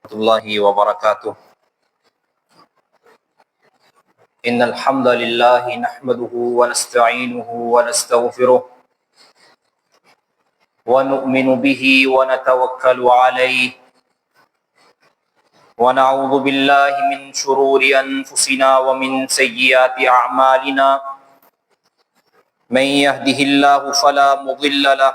الله وبركاته. إن الحمد لله نحمده ونستعينه ونستغفره ونؤمن به ونتوكل عليه ونعوذ بالله من شرور أنفسنا ومن سيئات أعمالنا. من يهده الله فلا مضل له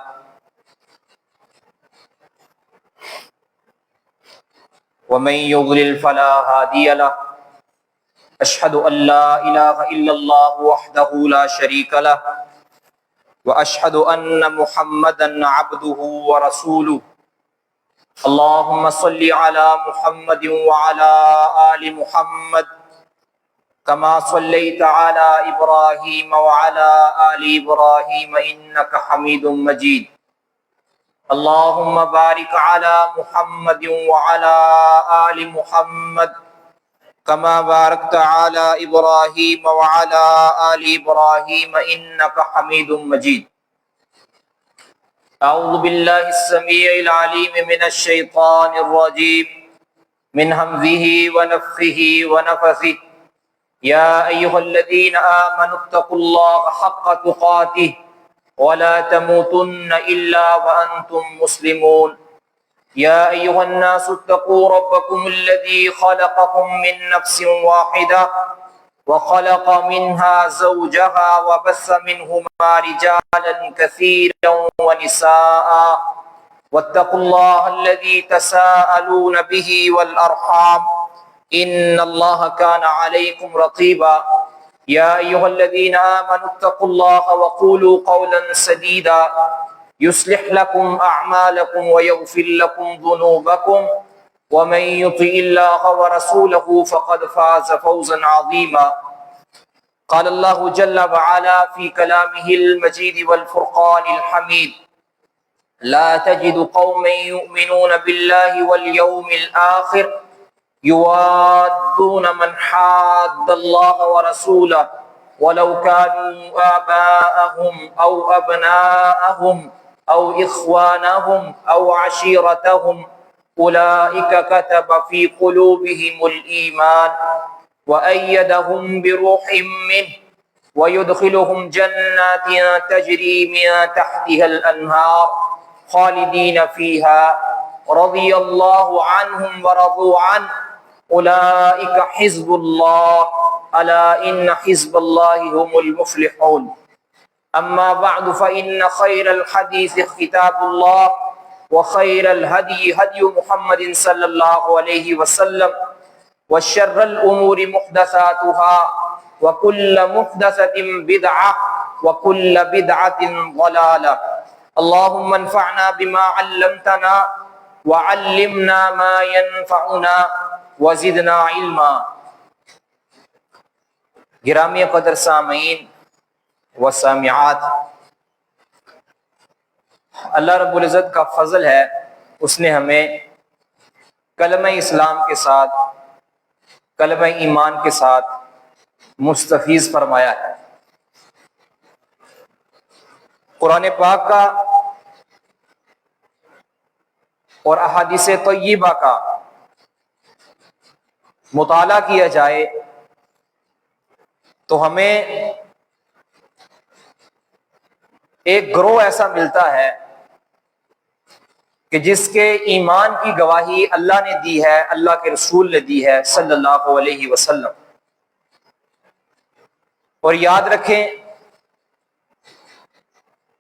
ومن يضلل فلا هادي له. أشهد أن لا إله إلا الله وحده لا شريك له وأشهد أن محمدا عبده ورسوله. اللهم صل على محمد وعلى آل محمد كما صليت على إبراهيم وعلى آل إبراهيم إنك حميد مجيد. اللهم بارك على محمد وعلى آل محمد كما باركت على إبراهيم وعلى آل إبراهيم إنك حميد مجيد. أعوذ بالله السميع العليم من الشيطان الرجيم من همزه ونفخه ونفثه. يا أيها الذين آمنوا اتقوا الله حق تقاته ولا تموتن إلا وأنتم مسلمون. يا أيها الناس اتقوا ربكم الذي خلقكم من نفس واحدة وخلق منها زوجها وبث منهما رجالا كثيرا ونساء واتقوا الله الذي تساءلون به والأرحام إن الله كان عليكم رقيبا. يا أيها الذين آمنوا اتقوا الله وقولوا قولا سديدا يصلح لكم أعمالكم ويغفر لكم ذنوبكم ومن يطع الله ورسوله فقد فاز فوزا عظيما. قال الله جل وعلا في كلامه المجيد والفرقان الحميد: لا تجد قوما يؤمنون بالله واليوم الآخر يوادون من حاد الله ورسوله ولو كانوا آباءهم أو أبناءهم أو إخوانهم أو عشيرتهم أولئك كتب في قلوبهم الإيمان وأيدهم بروح منه ويدخلهم جنات تجري من تحتها الأنهار خالدين فيها رضي الله عنهم ورضوا عنه أولئك حزب الله ألا إن حزب الله هم المفلحون. أما بعد فإن خير الحديث كتاب الله وخير الهدي هدي محمد صلى الله عليه وسلم وشر الأمور محدثاتها وكل محدثة بدعة وكل بدعة ضلالة. اللهم انفعنا بما علمتنا وعلمنا ما ينفعنا وزدنا علما. گرامی قدر سامعین و سامعات، اللہ رب العزت کا فضل ہے، اس نے ہمیں کلمہ اسلام کے ساتھ، کلمہ ایمان کے ساتھ مستفیض فرمایا ہے۔ قرآن پاک کا اور احادیث طیبہ کا مطالعہ کیا جائے تو ہمیں ایک گروہ ایسا ملتا ہے کہ جس کے ایمان کی گواہی اللہ نے دی ہے، اللہ کے رسول نے دی ہے صلی اللہ علیہ وسلم۔ اور یاد رکھیں،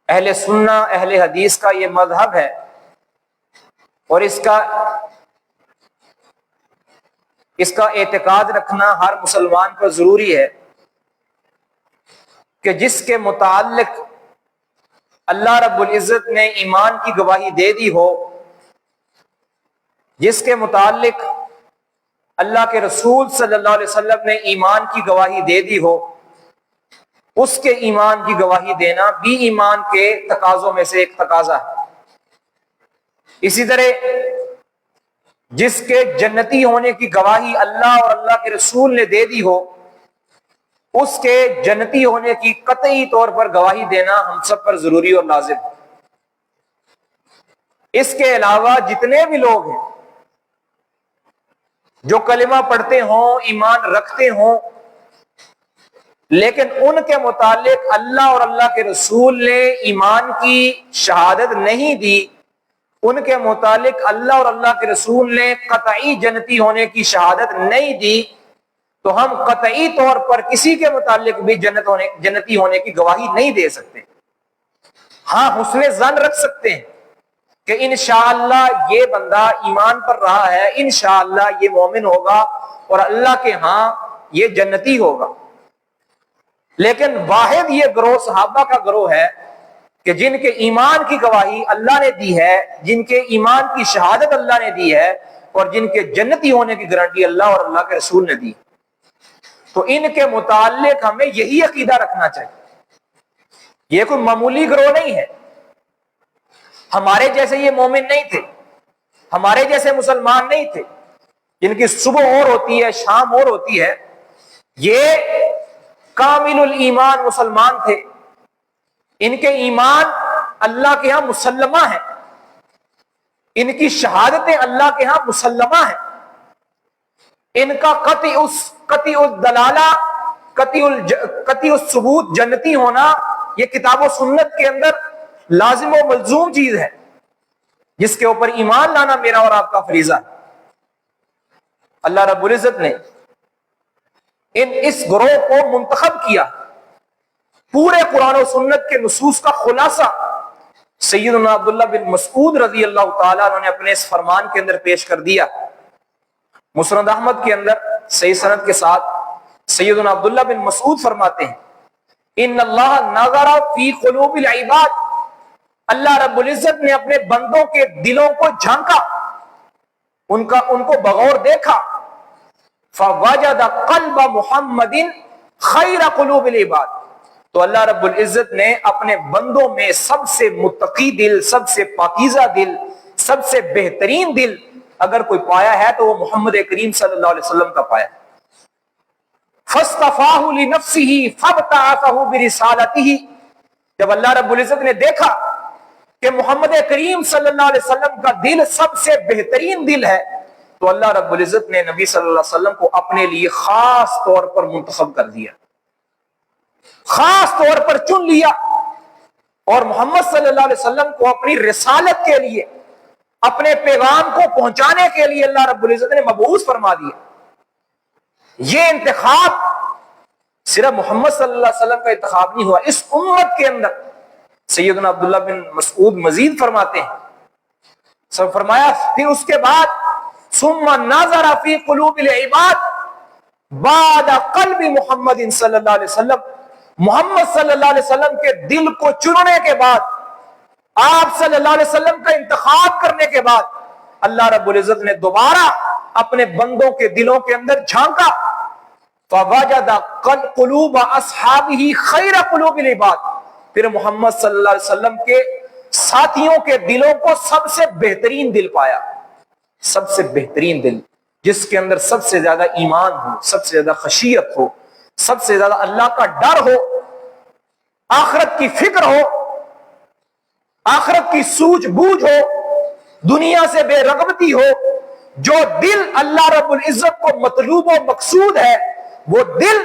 اہل سنہ اہل حدیث کا یہ مذہب ہے، اور اس کا اعتقاد رکھنا ہر مسلمان پر ضروری ہے کہ جس کے متعلق اللہ رب العزت نے ایمان کی گواہی دے دی ہو، جس کے متعلق اللہ کے رسول صلی اللہ علیہ وسلم نے ایمان کی گواہی دے دی ہو، اس کے ایمان کی گواہی دینا بھی ایمان کے تقاضوں میں سے ایک تقاضا ہے۔ اسی طرح جس کے جنتی ہونے کی گواہی اللہ اور اللہ کے رسول نے دے دی ہو، اس کے جنتی ہونے کی قطعی طور پر گواہی دینا ہم سب پر ضروری اور لازم ہے۔ اس کے علاوہ جتنے بھی لوگ ہیں جو کلمہ پڑھتے ہوں، ایمان رکھتے ہوں، لیکن ان کے متعلق اللہ اور اللہ کے رسول نے ایمان کی شہادت نہیں دی، ان کے متعلق اللہ اور اللہ کے رسول نے قطعی جنتی ہونے کی شہادت نہیں دی، تو ہم قطعی طور پر کسی کے متعلق بھی جنتی ہونے کی گواہی نہیں دے سکتے۔ ہاں حسن ظن رکھ سکتے ہیں کہ انشاءاللہ یہ بندہ ایمان پر رہا ہے، انشاءاللہ یہ مومن ہوگا اور اللہ کے ہاں یہ جنتی ہوگا، لیکن واحد یہ گروہ صحابہ کا گروہ ہے کہ جن کے ایمان کی گواہی اللہ نے دی ہے، جن کے ایمان کی شہادت اللہ نے دی ہے، اور جن کے جنتی ہونے کی گارنٹی اللہ اور اللہ کے رسول نے دی۔ تو ان کے متعلق ہمیں یہی عقیدہ رکھنا چاہیے۔ یہ کوئی معمولی گروہ نہیں ہے، ہمارے جیسے یہ مومن نہیں تھے، ہمارے جیسے مسلمان نہیں تھے جن کی صبح اور ہوتی ہے شام اور ہوتی ہے، یہ کامل الایمان مسلمان تھے، ان کے ایمان اللہ کے ہاں مسلمہ ہیں، ان کی شہادتیں اللہ کے ہاں مسلمہ ہیں، ان کا قطعی الدلالہ قطعی الثبوت جنتی ہونا یہ کتاب و سنت کے اندر لازم و ملزوم چیز ہے، جس کے اوپر ایمان لانا میرا اور آپ کا فریضہ ہے۔ اللہ رب العزت نے اس گروہ کو منتخب کیا، پورے قرآن و سنت کے نصوص کا خلاصہ سیدنا عبداللہ بن مسعود رضی اللہ تعالیٰ عنہ نے اپنے اس فرمان کے اندر پیش کر دیا۔ مسند احمد کے اندر صحیح سند کے ساتھ سیدنا عبداللہ بن مسعود فرماتے ہیں، ان اللہ نظر فی قلوب العباد، اللہ رب العزت نے اپنے بندوں کے دلوں کو جھانکا، ان کو بغور دیکھا، فوجد قلب محمد خیر قلوب العباد، تو اللہ رب العزت نے اپنے بندوں میں سب سے متقی دل، سب سے پاکیزہ دل، سب سے بہترین دل اگر کوئی پایا ہے تو وہ محمد کریم صلی اللہ علیہ وسلم کا پایا۔ فاصطفاہ لنفسہ فابتعثہ برسالتہ، جب اللہ رب العزت نے دیکھا کہ محمد کریم صلی اللہ علیہ وسلم کا دل سب سے بہترین دل ہے، تو اللہ رب العزت نے نبی صلی اللہ علیہ وسلم کو اپنے لیے خاص طور پر منتخب کر دیا، خاص طور پر چن لیا، اور محمد صلی اللہ علیہ وسلم کو اپنی رسالت کے لیے، اپنے پیغام کو پہنچانے کے لیے اللہ رب العزت نے مبعوث فرما دیا۔ یہ انتخاب صرف محمد صلی اللہ علیہ وسلم کا انتخاب نہیں ہوا، اس امت کے اندر سیدنا عبداللہ بن مسعود مزید فرماتے ہیں، سب فرمایا پھر اس کے بعد ثم نظر فی قلوب العباد بعد قلب محمد صلی اللہ علیہ وسلم، محمد صلی اللہ علیہ وسلم کے دل کو چننے کے بعد، آپ صلی اللہ علیہ وسلم کا انتخاب کرنے کے بعد، اللہ رب العزت نے دوبارہ اپنے بندوں کے دلوں کے اندر جھانکا، فوجد قلوب اصحابہ خیر قلوب العباد، پھر محمد صلی اللہ علیہ وسلم کے ساتھیوں کے دلوں کو سب سے بہترین دل پایا، سب سے بہترین دل، جس کے اندر سب سے زیادہ ایمان ہو، سب سے زیادہ خشیت ہو، سب سے زیادہ اللہ کا ڈر ہو، آخرت کی فکر ہو، آخرت کی سوجھ بوجھ ہو، دنیا سے بے رغبتی ہو۔ جو دل اللہ رب العزت کو مطلوب و مقصود ہے، وہ دل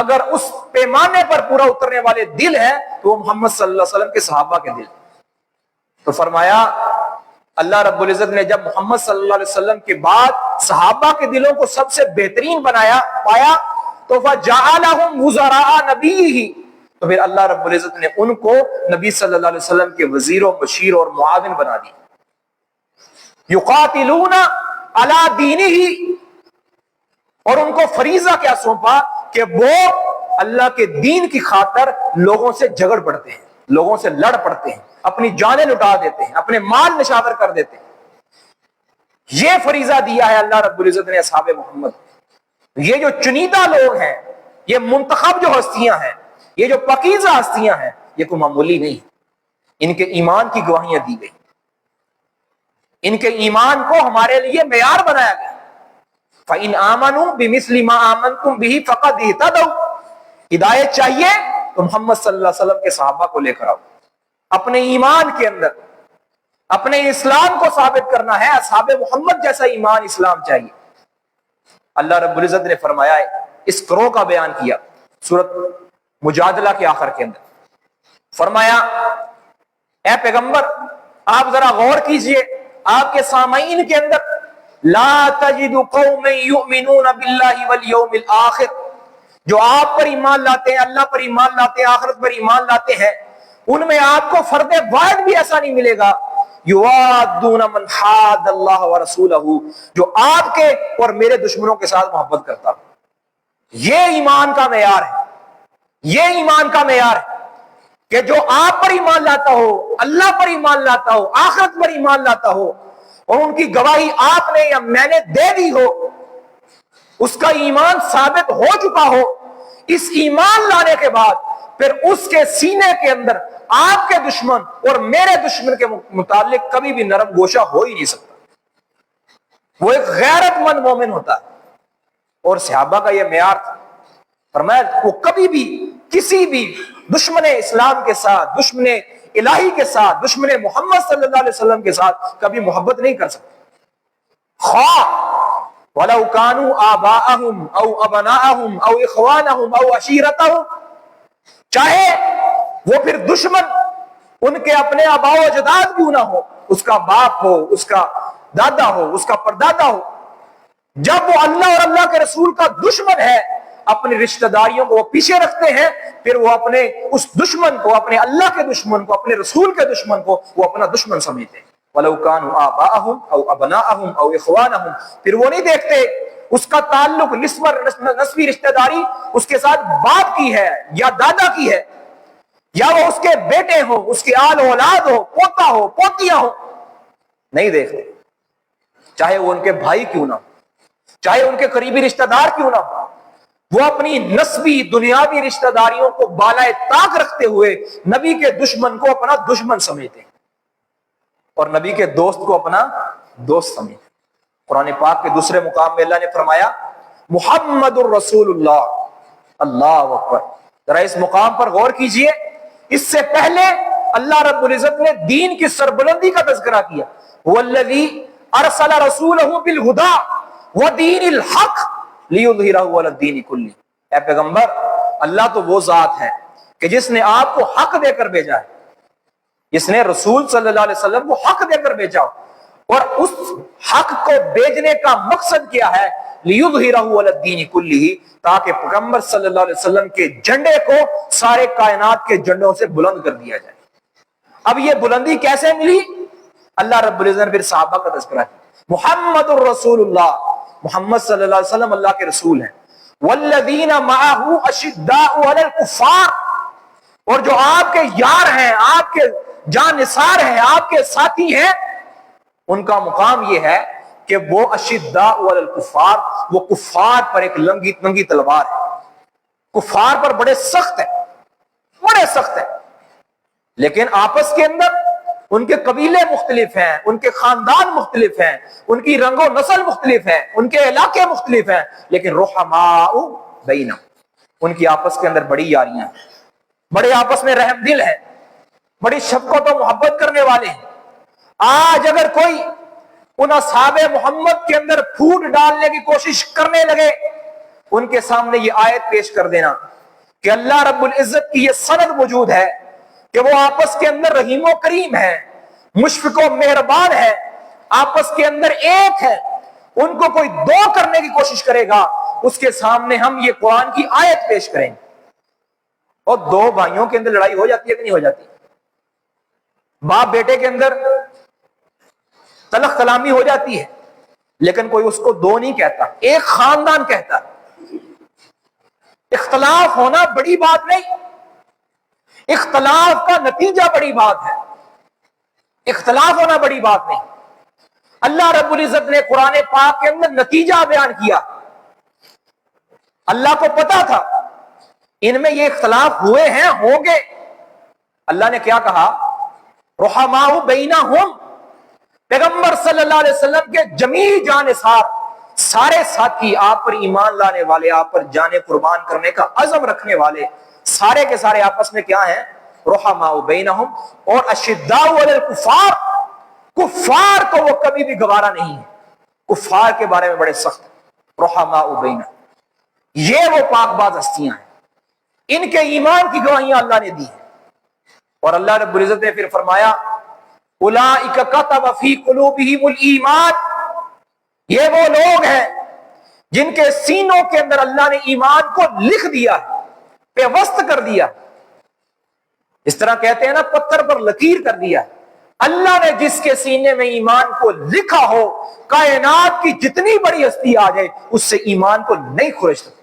اگر اس پیمانے پر پورا اترنے والے دل ہیں تو وہ محمد صلی اللہ علیہ وسلم کے صحابہ کے دل۔ تو فرمایا اللہ رب العزت نے جب محمد صلی اللہ علیہ وسلم کے بعد صحابہ کے دلوں کو سب سے بہترین پایا تو فَجَعَلَهُمْ وُزَرَاءَ نَبِيِّهِ، تو پھر اللہ رب العزت نے ان کو نبی صلی اللہ علیہ وسلم کے وزیر و مشیر اور معاون بنا دی۔ يُقَاتِلُونَ عَلَى دِينِهِ، اور ان کو فریضہ کیا سونپا کہ وہ اللہ کے دین کی خاطر لوگوں سے جھگڑ پڑتے ہیں، لوگوں سے لڑ پڑتے ہیں، اپنی جانیں لٹا دیتے ہیں، اپنے مال نشاور کر دیتے ہیں۔ یہ فریضہ دیا ہے اللہ رب العزت نے اصحاب محمد۔ یہ جو چنیدہ لوگ ہیں، یہ منتخب جو ہستیاں ہیں، یہ جو پاکیزہ ہستیاں ہیں، یہ کوئی معمولی نہیں، ان کے ایمان کی گواہیاں دی گئی، ان کے ایمان کو ہمارے لیے معیار بنایا گیا۔ فَإِنْ آمَنُوا بِمِثْلِ مَا آمَنْتُمْ بِهِ فَقَدْ اهْتَدَوْا، ہدایت چاہیے تو محمد صلی اللہ علیہ وسلم کے صحابہ کو لے کر آؤ، اپنے ایمان کے اندر اپنے اسلام کو ثابت کرنا ہے، اصحاب محمد جیسا ایمان اسلام چاہیے۔ اللہ رب العزت نے فرمایا ہے، اس کرو کا بیان کیا سورۃ مجادلہ کے آخر کے اندر، فرمایا اے پیغمبر آپ ذرا غور کیجئے، آپ کے سامعین کے اندر لا تجد قوم یؤمنون باللہ والیوم الآخر، جو آپ پر ایمان لاتے ہیں، اللہ پر ایمان لاتے ہیں، آخرت پر ایمان لاتے ہیں، ان میں آپ کو فرد واحد بھی ایسا نہیں ملے گا یوادون من حاد اللہ ورسولہ، جو آپ کے اور میرے دشمنوں کے ساتھ محبت کرتا ہو۔ یہ ایمان کا معیار ہے، یہ ایمان کا معیار ہے کہ جو آپ پر ایمان لاتا ہو، اللہ پر ایمان لاتا ہو، آخرت پر ایمان لاتا ہو، اور ان کی گواہی آپ نے یا میں نے دے دی ہو، اس کا ایمان ثابت ہو چکا ہو، اس ایمان لانے کے بعد پھر اس کے سینے کے اندر آپ کے دشمن اور میرے دشمن کے متعلق کبھی بھی نرم گوشہ ہو ہی نہیں سکتا۔ وہ ایک غیرت مند مومن ہوتا ہے، اور صحابہ کا یہ معیار تھا، فرمایا وہ کبھی بھی کسی بھی دشمن اسلام کے ساتھ، دشمن الہی کے ساتھ، دشمن محمد صلی اللہ علیہ وسلم کے ساتھ کبھی محبت نہیں کر سکتے، خواہ وَلَوْ كَانُوا آبَاءَهُمْ أَوْ أَبْنَاءَهُمْ أَوْ إِخْوَانَهُمْ أَوْ عَشِيرَتَهُمْ، چاہے وہ پھر دشمن ان کے اپنے آباء و اجداد کیوں نہ ہو، اس کا باپ ہو، اس کا دادا ہو، اس کا پردادا ہو، جب وہ اللہ اور اللہ کے رسول کا دشمن ہے، اپنی رشتہ داریوں کو وہ پیچھے رکھتے ہیں، پھر وہ اپنے اس دشمن کو، اپنے اللہ کے دشمن کو، اپنے رسول کے دشمن کو وہ اپنا دشمن سمجھتے ہیں۔ وَلَوْ كَانُوا آبَاءَهُمْ أَوْ أَبْنَاءَهُمْ أَوْ إِخْوَانَهُمْ، پھر وہ نہیں دیکھتے اس کا تعلق نسبی رشتہ داری اس کے ساتھ باپ کی ہے یا دادا کی ہے، یا وہ اس کے بیٹے ہو، اس کے آل اولاد ہو، پوتا ہو، پوتیاں ہو، نہیں دیکھتے، چاہے وہ ان کے بھائی کیوں نہ ہو، چاہے ان کے قریبی رشتہ دار کیوں نہ ہو، وہ اپنی نسبی دنیاوی رشتہ داریوں کو بالائے طاق رکھتے ہوئے نبی کے دشمن کو اپنا دشمن سمجھتے ہیں اور نبی کے دوست کو اپنا دوست سمجھتے ہیں۔ قرآن پاک کے دوسرے مقام میں اللہ نے فرمایا محمد الرسول اللہ، اللہ اکبر، ذرا اس مقام پر غور کیجئے، اس سے پہلے اللہ رب العزت نے دین کی سربلندی کا تذکرہ کیا، والذی ارسل رسولہ بالہدی ودین الحق لیظہرہ علی الدین کلہ، اے پیغمبر اللہ تو وہ ذات ہے کہ جس نے آپ کو حق دے کر بھیجا ہے، جس نے رسول صلی اللہ علیہ وسلم کو حق دے کر بھیجا، اور اس حق کو بھیجنے کا مقصد کیا ہے لیظہرہ علی الدین کلہ، تاکہ پیغمبر صلی اللہ علیہ وسلم کے جھنڈے کو سارے کائنات کے جھنڈوں سے بلند کر دیا جائے۔ اب یہ بلندی کیسے ملی؟ اللہ رب العزت نے پھر صحابہ کا تذکرہ کیا، محمد الرسول اللہ، محمد صلی اللہ علیہ وسلم اللہ کے رسول ہیں، والذین معہ اشداء علی الکفار، اور جو آپ کے یار ہیں، آپ کے جان نثار ہیں، آپ کے ساتھی ہیں، ان کا مقام یہ ہے کہ وہ اشداء علی الکفار، وہ کفار پر ایک ننگی تلوار ہے، کفار پر بڑے سخت ہے، بڑے سخت ہے، لیکن آپس کے اندر ان کے قبیلے مختلف ہیں، ان کے خاندان مختلف ہیں، ان کی رنگ و نسل مختلف ہیں، ان کے علاقے مختلف ہیں، لیکن رحماء بینہم، ان کی آپس کے اندر بڑی یاریاں ہیں، بڑے آپس میں رحم دل ہے، بڑی شفقت و محبت کرنے والے ہیں۔ آج اگر کوئی ان اصحاب محمد کے اندر پھوٹ ڈالنے کی کوشش کرنے لگے، ان کے سامنے یہ آیت پیش کر دینا کہ اللہ رب العزت کی یہ سند موجود ہے کہ وہ آپس کے اندر رحیم و کریم ہے، مشفق و مہربان ہے، آپس کے اندر ایک ہے، ان کو کوئی دو کرنے کی کوشش کرے گا، اس کے سامنے ہم یہ قرآن کی آیت پیش کریں گے۔ اور دو بھائیوں کے اندر لڑائی ہو جاتی ہے کہ نہیں ہو جاتی؟ باپ بیٹے کے اندر تلخ کلامی ہو جاتی ہے، لیکن کوئی اس کو دو نہیں کہتا، ایک خاندان کہتا ہے۔ اختلاف ہونا بڑی بات نہیں، اختلاف کا نتیجہ بڑی بات ہے، اختلاف ہونا بڑی بات نہیں۔ اللہ رب العزت نے قرآن پاک کے اندر نتیجہ بیان کیا، اللہ کو پتا تھا ان میں یہ اختلاف ہوئے ہیں، ہوں گے، اللہ نے کیا کہا؟ رحماء بینہم، پیغمبر صلی اللہ علیہ وسلم کے جمیع جانثار، سارے ساتھی، آپ پر ایمان لانے والے، آپ پر جانیں قربان کرنے کا عزم رکھنے والے، سارے کے سارے آپس میں کیا ہیں؟ رحماء بینہم، اور اشداء علی الکفار، کفار کو وہ کبھی بھی گوارا نہیں ہے، کفار کے بارے میں بڑے سخت ہیں۔ رحماء بینہم، یہ وہ پاک باز ہستیاں ہیں، ان کے ایمان کی گواہیاں اللہ نے دی ہیں۔ اور اللہ رب العزت نے پھر فرمایا اولئک کتب فی قلوبہم الایمان، یہ وہ لوگ ہیں جن کے سینوں کے اندر اللہ نے ایمان کو لکھ دیا ہے، پیوست کر دیا۔ اس طرح کہتے ہیں نا پتھر پر لکیر کر دیا۔ اللہ نے جس کے سینے میں ایمان کو لکھا ہو، کائنات کی جتنی بڑی ہستی آ جائے اس سے ایمان کو نہیں کھرچ سکتی۔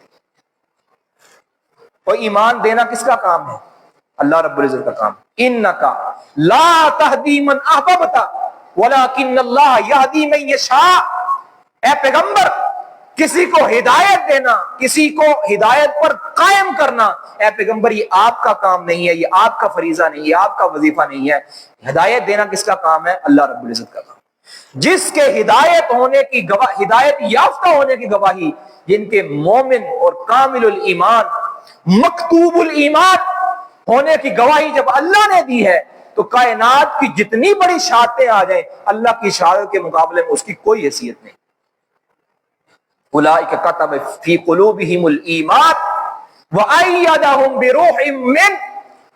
اور ایمان دینا کس کا کام ہے؟ اللہ رب العزت کا کام۔ انکا لا تہدی من احببت ولکن اللہ یہدی من یشاء، اے پیغمبر کسی کو ہدایت دینا، کسی کو ہدایت پر قائم کرنا، اے پیغمبر یہ آپ کا کام نہیں ہے، یہ آپ کا فریضہ نہیں ہے، یہ آپ کا وظیفہ نہیں ہے۔ ہدایت دینا کس کا کام ہے؟ اللہ رب العزت کا کام۔ جس کے ہدایت ہونے کی گواہی، ہدایت یافتہ ہونے کی گواہی جن کے مومن اور کامل الایمان، مکتوب الایمان ہونے کی گواہی جب اللہ نے دی ہے تو کائنات کی جتنی بڑی شہادتیں آ جائیں اللہ کی شہادت کے مقابلے میں اس کی کوئی حیثیت نہیں۔ اولئک کتب فی قلوبہم الایمان وأیدہم بروح من،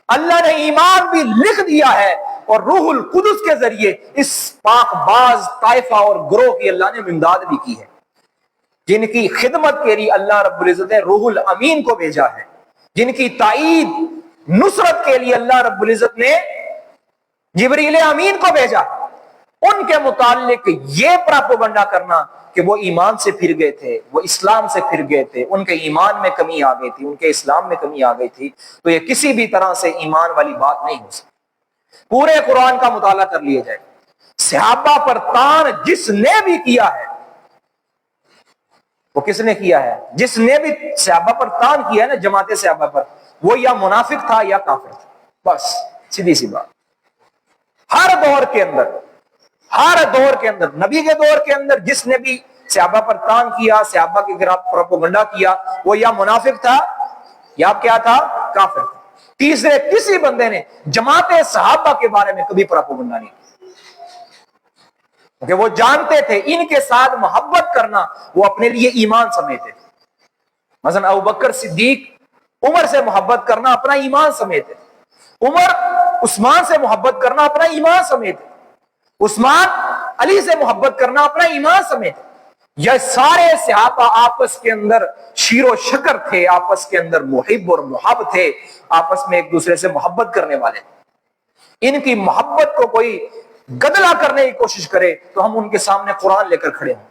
اللہ نے ایمان بھی لکھ دیا ہے اور روح القدس کے ذریعے اس پاک باز طائفہ اور گروہ کی اللہ نے امداد بھی کی ہے، جن کی خدمت کے لیے اللہ رب العزت نے روح الامین کو بھیجا ہے، جن کی تائید نصرت کے لیے اللہ رب العزت نے جبریل امین کو بھیجا۔ ان کے متعلق یہ پراپوگنڈا کرنا کہ وہ ایمان سے پھر گئے تھے، وہ اسلام سے پھر گئے تھے، ان کے ایمان میں کمی آ گئی تھی، ان کے اسلام میں کمی آ گئی تھی، تو یہ کسی بھی طرح سے ایمان والی بات نہیں ہو سکتی۔ پورے قرآن کا مطالعہ کر لیا جائے، صحابہ پر طعن جس نے بھی کیا ہے، وہ کس نے کیا ہے؟ جس نے بھی صحابہ پر طعن کیا ہے نا، جماعت صحابہ پر، وہ یا منافق تھا یا کافر تھا، بس سیدھی سی بات۔ ہر دور کے اندر، ہر دور کے اندر، نبی کے دور کے اندر جس نے بھی صحابہ پر طعن کیا، صحابہ کے خلاف پروپیگنڈا کیا، وہ یا منافق تھا یا کیا تھا؟ کافر تھا۔ تیسرے کسی بندے نے جماعت صحابہ کے بارے میں کبھی پروپیگنڈا نہیں کیا، کیونکہ وہ جانتے تھے ان کے ساتھ محبت کرنا وہ اپنے لیے ایمان سمجھتے تھے۔ مثلا ابوبکر صدیق عمر سے محبت کرنا اپنا ایمان سمجھتے تھے، عمر عثمان سے محبت کرنا اپنا ایمان سمجھتے، عثمان علی سے محبت کرنا اپنا ایمان سمجھتے۔ یہ سارے صحابہ آپس کے اندر شیر و شکر تھے، آپس کے اندر محب اور محب تھے، آپس میں ایک دوسرے سے محبت کرنے والے تھے۔ ان کی محبت کو کوئی گدلا کرنے کی کوشش کرے تو ہم ان کے سامنے قرآن لے کر کھڑے ہوں۔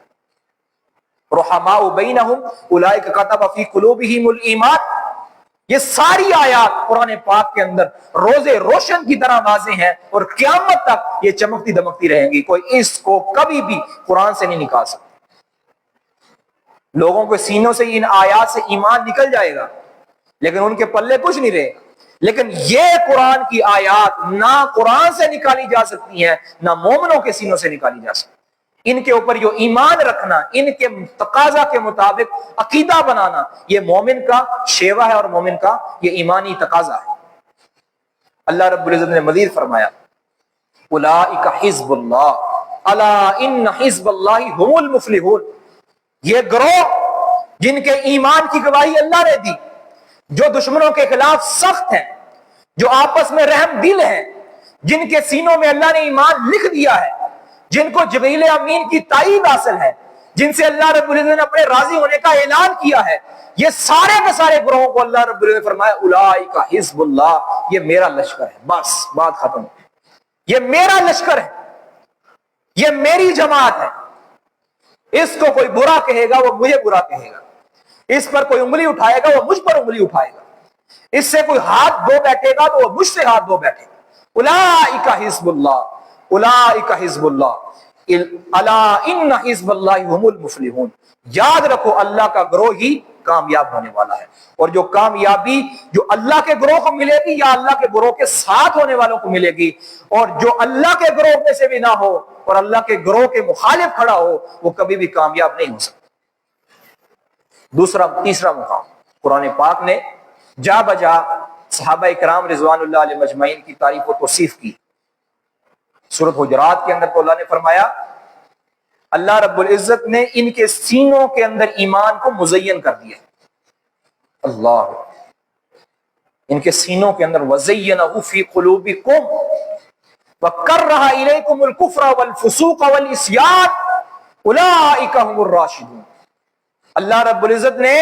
رحماء بینہم اولئک کتب فی قلوبہم الایمان، یہ ساری آیات قرآن پاک کے اندر روزے روشن کی طرح واضح ہیں اور قیامت تک یہ چمکتی دمکتی رہیں گی، کوئی اس کو کبھی بھی قرآن سے نہیں نکال سکتا۔ لوگوں کے سینوں سے ان آیات سے ایمان نکل جائے گا لیکن ان کے پلے کچھ نہیں رہے گا، لیکن یہ قرآن کی آیات نہ قرآن سے نکالی جا سکتی ہیں نہ مومنوں کے سینوں سے نکالی جا سکتی۔ ان کے اوپر جو ایمان رکھنا، ان کے تقاضا کے مطابق عقیدہ بنانا، یہ مومن کا شیوا ہے اور مومن کا یہ ایمانی تقاضا ہے۔ اللہ رب العزت نے مزید فرمایا اولئک حزب اللہ الا ان حزب اللہ هم المفلحون، یہ گروہ جن کے ایمان کی گواہی اللہ نے دی، جو دشمنوں کے خلاف سخت ہیں، جو آپس میں رحم دل ہیں، جن کے سینوں میں اللہ نے ایمان لکھ دیا ہے، جن کو جبریل امین کی تائید حاصل ہے، جن سے اللہ رب العزت نے اپنے راضی ہونے کا اعلان کیا ہے، یہ سارے کے سارے گروہوں کو اللہ رب العزت نے فرمایا اولئک حزب اللہ، یہ میرا لشکر ہے۔ بس بات ختم، یہ میرا لشکر ہے، یہ میری جماعت ہے۔ اس کو کوئی برا کہے گا وہ مجھے برا کہے گا، اس پر کوئی انگلی اٹھائے گا وہ مجھ پر انگلی اٹھائے گا، اس سے کوئی ہاتھ دھو بیٹھے گا تو وہ مجھ سے ہاتھ دھو بیٹھے گا۔ اولئک حزب اللہ اولئک حزب اللہ الا ان حزب اللہ هم المفلحون، یاد رکھو اللہ کا گروہ ہی کامیاب ہونے والا ہے، اور جو کامیابی جو اللہ کے گروہ کو ملے گی یا اللہ کے گروہ کے ساتھ ہونے والوں کو ملے گی، اور جو اللہ کے گروہ میں سے بھی نہ ہو اور اللہ کے گروہ کے مخالف کھڑا ہو وہ کبھی بھی کامیاب نہیں ہو سکتا۔ تیسرا مقام، قرآن پاک نے جا بجا صحابہ کرام رضوان اللہ علیہ مجمعین کی تعریف و توصیف کی۔ سورۃ حجرات کے اندر تو اللہ نے فرمایا اللہ رب العزت نے ان کے سینوں کے اندر ایمان کو مزین کر دیا. اللہ، ان کے سینوں کے اندر وَزَيَّنَهُ فِي قُلُوبِكُمْ وَكَرَّهَ إِلَيْكُمُ الْكُفْرَ وَالْفُسُوقَ وَالْعِصْيَانَ أُولَٰئِكَ هُمُ الرَّاشِدُونَ. اللہ رب العزت نے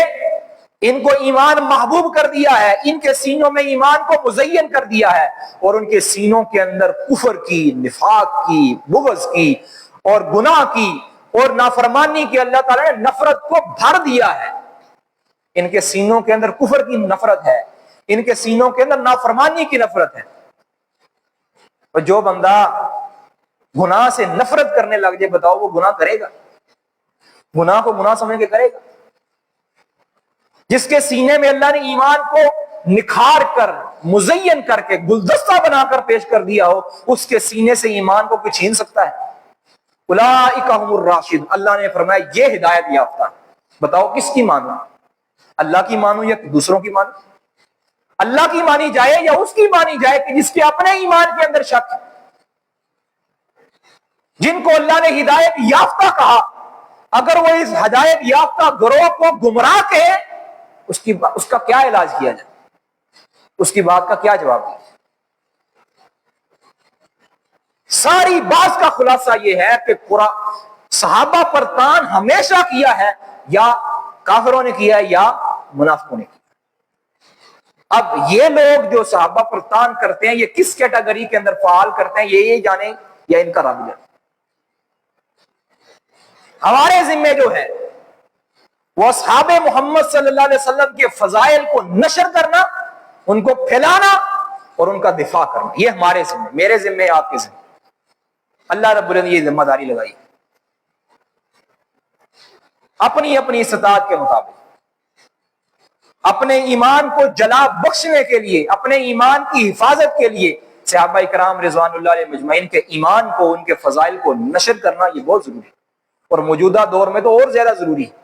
ان کو ایمان محبوب کر دیا ہے، ان کے سینوں میں ایمان کو مزین کر دیا ہے، اور ان کے سینوں کے اندر کفر کی، نفاق کی، بغض کی اور گناہ کی اور نافرمانی کی اللہ تعالیٰ نے نفرت کو بھر دیا ہے. ان کے سینوں کے اندر کفر کی نفرت ہے، ان کے سینوں کے اندر نافرمانی کی نفرت ہے. اور جو بندہ گناہ سے نفرت کرنے لگ جائے، بتاؤ وہ گناہ کرے گا؟ گناہ کو گناہ سمجھ کے کرے گا؟ جس کے سینے میں اللہ نے ایمان کو نکھار کر، مزین کر کے، گلدستہ بنا کر پیش کر دیا ہو، اس کے سینے سے ایمان کو کوئی چھین سکتا ہے؟ اولئک هم الراشدون. اللہ نے فرمایا یہ ہدایت یافتہ. بتاؤ کس کی مانو؟ اللہ کی مانو یا دوسروں کی مانو؟ اللہ کی مانی جائے یا اس کی مانی جائے کہ جس کے اپنے ایمان کے اندر شک ہے؟ جن کو اللہ نے ہدایت یافتہ کہا، اگر وہ اس ہدایت یافتہ گروہ کو گمراہ کہے، اس کا کیا علاج کیا جائے؟ اس کی بات کا کیا جواب دیا؟ ساری بات کا خلاصہ یہ ہے کہ صحابہ پر تان ہمیشہ کیا ہے، یا کافروں نے کیا ہے یا منافقوں نے کیا. اب یہ لوگ جو صحابہ پر تان کرتے ہیں، یہ کس کیٹیگری کے اندر فعال کرتے ہیں، یہ جانیں یا ان کا رب جانے. ہمارے ذمے جو ہے وہ اصحاب محمد صلی اللہ علیہ وسلم کے فضائل کو نشر کرنا، ان کو پھیلانا اور ان کا دفاع کرنا. یہ ہمارے ذمے، میرے ذمے، آپ کے ذمے. اللہ رب العزت نے یہ ذمہ داری لگائی اپنی اپنی استطاعت کے مطابق، اپنے ایمان کو جلا بخشنے کے لیے، اپنے ایمان کی حفاظت کے لیے. صحابہ کرام رضوان اللہ علیہ مجمعین کے ایمان کو، ان کے فضائل کو نشر کرنا یہ بہت ضروری ہے، اور موجودہ دور میں تو اور زیادہ ضروری ہے.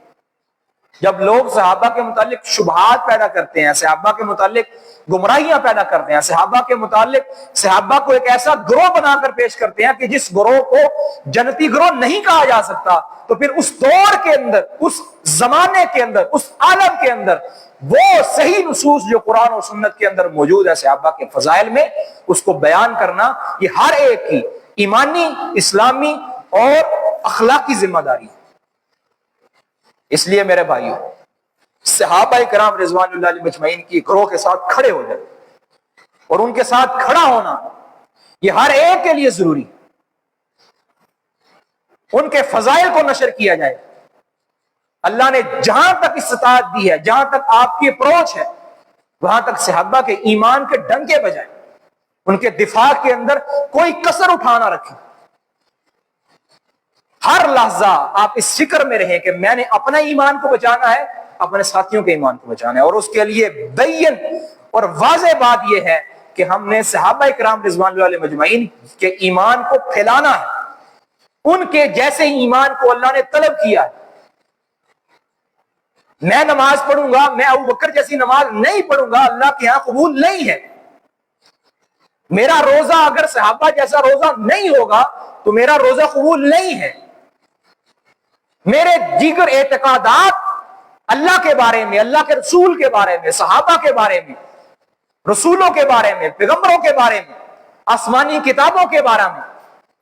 جب لوگ صحابہ کے متعلق شبہات پیدا کرتے ہیں، صحابہ کے متعلق گمراہیاں پیدا کرتے ہیں، صحابہ کے متعلق صحابہ کو ایک ایسا گروہ بنا کر پیش کرتے ہیں کہ جس گروہ کو جنتی گروہ نہیں کہا جا سکتا، تو پھر اس دور کے اندر، اس زمانے کے اندر، اس عالم کے اندر وہ صحیح نصوص جو قرآن و سنت کے اندر موجود ہے صحابہ کے فضائل میں، اس کو بیان کرنا یہ ہر ایک کی ایمانی، اسلامی اور اخلاقی ذمہ داری ہے. اس لیے میرے بھائیوں، صحابہ کرام رضوان اللہ علیہ مجمعین کی گروہ کے ساتھ کھڑے ہو جائے، اور ان کے ساتھ کھڑا ہونا یہ ہر ایک کے لیے ضروری. ان کے فضائل کو نشر کیا جائے. اللہ نے جہاں تک استطاعت دی ہے، جہاں تک آپ کی اپروچ ہے، وہاں تک صحابہ کے ایمان کے ڈنکے بجائیں، ان کے دفاع کے اندر کوئی کسر اٹھا نہ رکھیں. ہر لحظہ آپ اس فکر میں رہیں کہ میں نے اپنا ایمان کو بچانا ہے، اپنے ساتھیوں کے ایمان کو بچانا ہے. اور اس کے لیے بین اور واضح بات یہ ہے کہ ہم نے صحابہ کرام رضوان اللہ علیہ مجمعین کے ایمان کو پھیلانا ہے. ان کے جیسے ایمان کو اللہ نے طلب کیا ہے. میں نماز پڑھوں گا، میں ابو بکر جیسی نماز نہیں پڑھوں گا، اللہ کے ہاں قبول نہیں ہے. میرا روزہ اگر صحابہ جیسا روزہ نہیں ہوگا تو میرا روزہ قبول نہیں ہے. میرے دیگر اعتقادات اللہ کے بارے میں، اللہ کے رسول کے بارے میں، صحابہ کے بارے میں، رسولوں کے بارے میں، پیغمبروں کے بارے میں، آسمانی کتابوں کے بارے میں،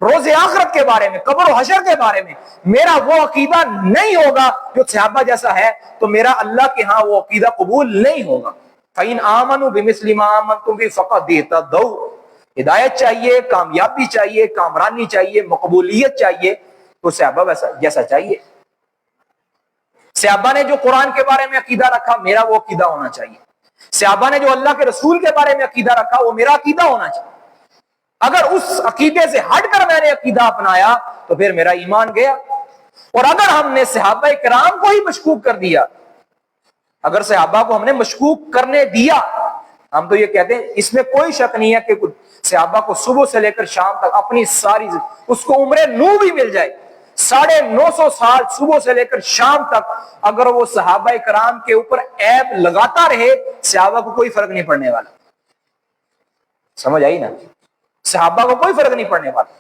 روز آخرت کے بارے میں، قبر و حشر کے بارے میں میرا وہ عقیدہ نہیں ہوگا جو صحابہ جیسا ہے، تو میرا اللہ کے ہاں وہ عقیدہ قبول نہیں ہوگا. فَإِنْ آمَنُوا بِمِثْلِ مَا آمَنْتُمْ بِهِ فَقَدِ اهْتَدَوْا. ہدایت چاہیے، کامیابی چاہیے، کامرانی چاہیے، مقبولیت چاہیے، تو صحابہ جیسا چاہیے. صحابہ نے جو قرآن کے بارے میں عقیدہ رکھا، میرا وہ عقیدہ ہونا چاہیے. صحابہ نے جو اللہ کے رسول کے بارے میں عقیدہ رکھا، وہ میرا عقیدہ ہونا چاہیے. اگر اس عقیدے سے ہٹ کر میں نے عقیدہ اپنایا تو پھر میرا ایمان گیا. اور اگر ہم نے صحابہ کرام کو ہی مشکوک کر دیا، اگر صحابہ کو ہم نے مشکوک کرنے دیا، ہم تو یہ کہتے ہیں اس میں کوئی شک نہیں ہے کہ صحابہ کو صبح سے لے کر شام تک اپنی ساری، اس کو عمر نو بھی مل جائے، 950 سال صبح سے لے کر شام تک اگر وہ صحابہ کرام کے اوپر عیب لگاتا رہے، صحابہ کو کوئی فرق نہیں پڑنے والا. سمجھ آئی نا؟ صحابہ کو کوئی فرق نہیں پڑنے والا.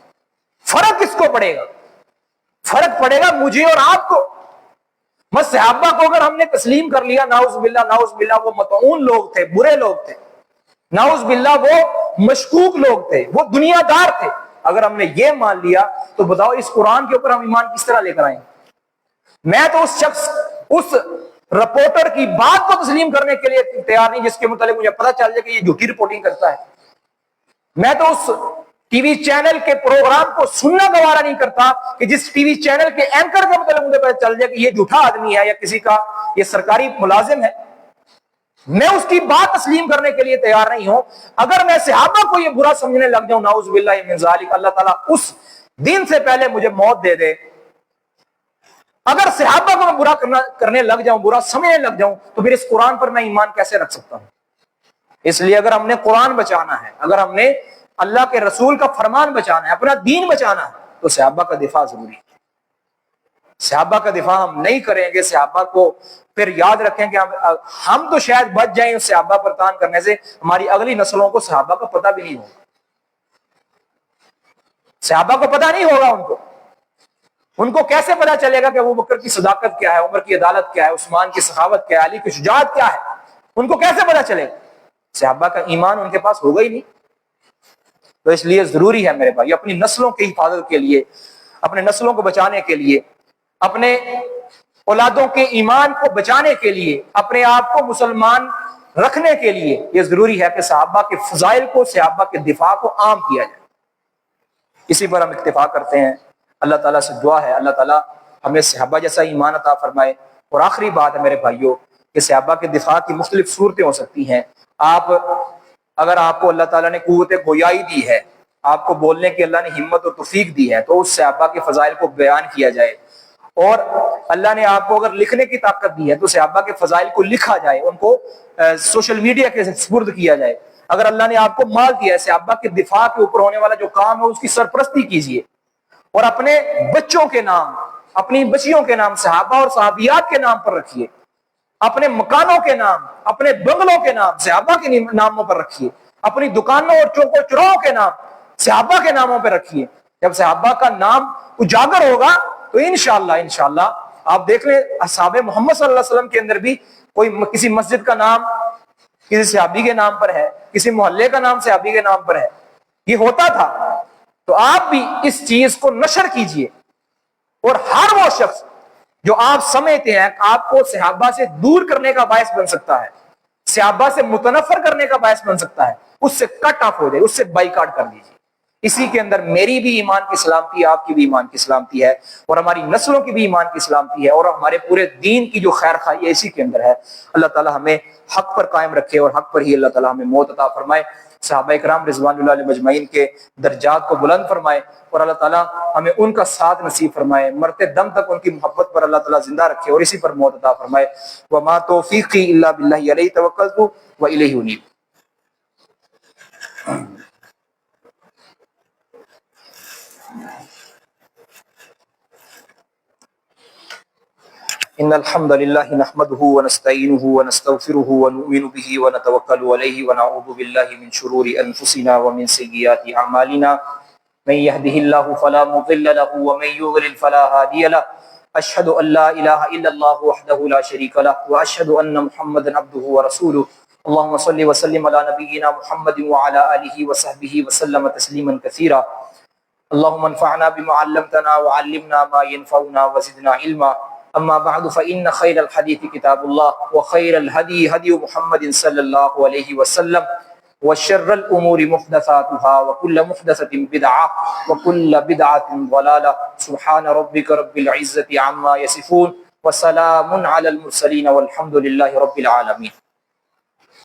فرق کس کو پڑے گا؟ فرق پڑے گا مجھے اور آپ کو. بس صحابہ کو اگر ہم نے تسلیم کر لیا، ناؤز باللہ وہ مطعون لوگ تھے، برے لوگ تھے، ناؤز باللہ وہ مشکوک لوگ تھے، وہ دنیا دار تھے. اگر ہم نے یہ مان لیا تو بتاؤ اس قرآن کے اوپر ہم ایمان کس طرح لے کر آئیں؟ میں تو اس شخص، اس رپورٹر کی بات کو تسلیم کرنے کے لیے تیار نہیں جس کے متعلق مجھے پتا چل جائے کہ یہ جھوٹی رپورٹنگ کرتا ہے. میں تو اس ٹی وی چینل کے پروگرام کو سننا گوارا نہیں کرتا کہ جس ٹی وی چینل کے اینکر کے متعلق مجھے پتا چل جائے کہ یہ جھوٹا آدمی ہے یا کسی کا یہ سرکاری ملازم ہے. میں اس کی بات تسلیم کرنے کے لیے تیار نہیں ہوں. اگر میں صحابہ کو یہ برا سمجھنے لگ جاؤں، نعوذ باللہ من ذالک، اللہ تعالیٰ اس دن سے پہلے مجھے موت دے دے. اگر صحابہ کو میں برا کرنے لگ جاؤں، برا سمجھنے لگ جاؤں، تو پھر اس قرآن پر میں ایمان کیسے رکھ سکتا ہوں؟ اس لیے اگر ہم نے قرآن بچانا ہے، اگر ہم نے اللہ کے رسول کا فرمان بچانا ہے، اپنا دین بچانا ہے، تو صحابہ کا دفاع ضروری ہے. صحابہ کا دفاع ہم نہیں کریں گے، صحابہ کو پھر یاد رکھیں کہ ہم تو شاید بچ جائیں اس صحابہ پر تان کرنے سے، ہماری اگلی نسلوں کو صحابہ کا پتہ بھی نہیں ہوگا. صحابہ کو پتہ نہیں ہوگا. ان کو کیسے پتا چلے گا کہ ابو بکر کی صداقت کیا ہے، عمر کی عدالت کیا ہے، عثمان کی سخاوت کیا ہے، علی کی شجاعت کیا ہے؟ ان کو کیسے پتا چلے گا؟ صحابہ کا ایمان ان کے پاس ہوگا ہی نہیں. تو اس لیے ضروری ہے میرے بھائی، اپنی نسلوں کی حفاظت کے لیے، اپنے نسلوں کو بچانے کے لیے، اپنے اولادوں کے ایمان کو بچانے کے لیے، اپنے آپ کو مسلمان رکھنے کے لیے یہ ضروری ہے کہ صحابہ کے فضائل کو، صحابہ کے دفاع کو عام کیا جائے. اسی پر ہم اکتفا کرتے ہیں. اللہ تعالیٰ سے دعا ہے اللہ تعالیٰ ہمیں صحابہ جیسا ایمان عطا فرمائے. اور آخری بات ہے میرے بھائیوں کہ صحابہ کے دفاع کی مختلف صورتیں ہو سکتی ہیں. اگر آپ کو اللہ تعالیٰ نے قوت گویائی دی ہے، آپ کو بولنے کی اللہ نے ہمت اور توفیق دی ہے، تو اس صحابہ کے فضائل کو بیان کیا جائے. اور اللہ نے آپ کو اگر لکھنے کی طاقت دی ہے تو صحابہ کے فضائل کو لکھا جائے، ان کو سوشل میڈیا کے سپرد کیا جائے. اگر اللہ نے آپ کو مال دیا ہے، صحابہ کے دفاع کے اوپر ہونے والا جو کام ہے اس کی سرپرستی کیجیے. اور اپنے بچوں کے نام، اپنی بچیوں کے نام صحابہ اور صحابیات کے نام پر رکھیے. اپنے مکانوں کے نام، اپنے بنگلوں کے نام صحابہ کے ناموں پر رکھیے. اپنی دکانوں اور چوکوں چوراہوں کے نام صحابہ کے ناموں پر رکھیے. جب صحابہ کا نام اجاگر ہوگا تو انشاءاللہ آپ دیکھ لیں اصحاب محمد صلی اللہ علیہ وسلم کے اندر بھی کوئی کسی مسجد کا نام کسی صحابی کے نام پر ہے، کسی محلے کا نام صحابی کے نام پر ہے. یہ ہوتا تھا. تو آپ بھی اس چیز کو نشر کیجئے. اور ہر وہ شخص جو آپ سمجھتے ہیں آپ کو صحابہ سے دور کرنے کا باعث بن سکتا ہے، صحابہ سے متنفر کرنے کا باعث بن سکتا ہے، اس سے کٹ آف ہو جائے، اس سے بائیکاٹ کر دیجیے. اسی کے اندر میری بھی ایمان کی سلامتی ہے، آپ کی بھی ایمان کی سلامتی ہے، اور ہماری نسلوں کی بھی ایمان کی سلامتی ہے، اور ہمارے پورے دین کی جو خیر خواہی ہے اسی کے اندر ہے. اللہ تعالی ہمیں حق پر قائم رکھے اور حق پر ہی اللہ تعالی ہمیں موت عطا فرمائے. صحابہ اکرام رضوان اللہ علیہ مجمعین کے درجات کو بلند فرمائے اور اللہ تعالی ہمیں ان کا ساتھ نصیب فرمائے. مرتے دم تک ان کی محبت پر اللہ تعالی زندہ رکھے اور اسی پر موت عطا فرمائے. وما توفیقی الا باللہ علیہ توکلت والیہ انیب. ان الحمد لله نحمده ونستعينه ونستغفره ونؤمن به ونتوكل عليه ونعوذ بالله من شرور انفسنا ومن سيئات اعمالنا. من يهده الله فلا مضل له ومن يضلل فلا هادي له. اشهد ان لا اله الا الله وحده لا شريك له واشهد ان محمدا عبده ورسوله. اللهم صل وسلم على نبينا محمد وعلى اله وصحبه وسلم تسليما كثيرا. اللهم انفعنا بما علمتنا وعلمنا ما ينفعنا وزدنا علما. اما بعد فان خير الحديث كتاب الله وخير الهدي هدي محمد صلى الله عليه وسلم وشر الامور محدثاتها وكل محدثة بدعة وكل بدعة ضلالة. سبحان ربك رب العزة عما يصفون وسلام على المرسلين والحمد لله رب العالمين.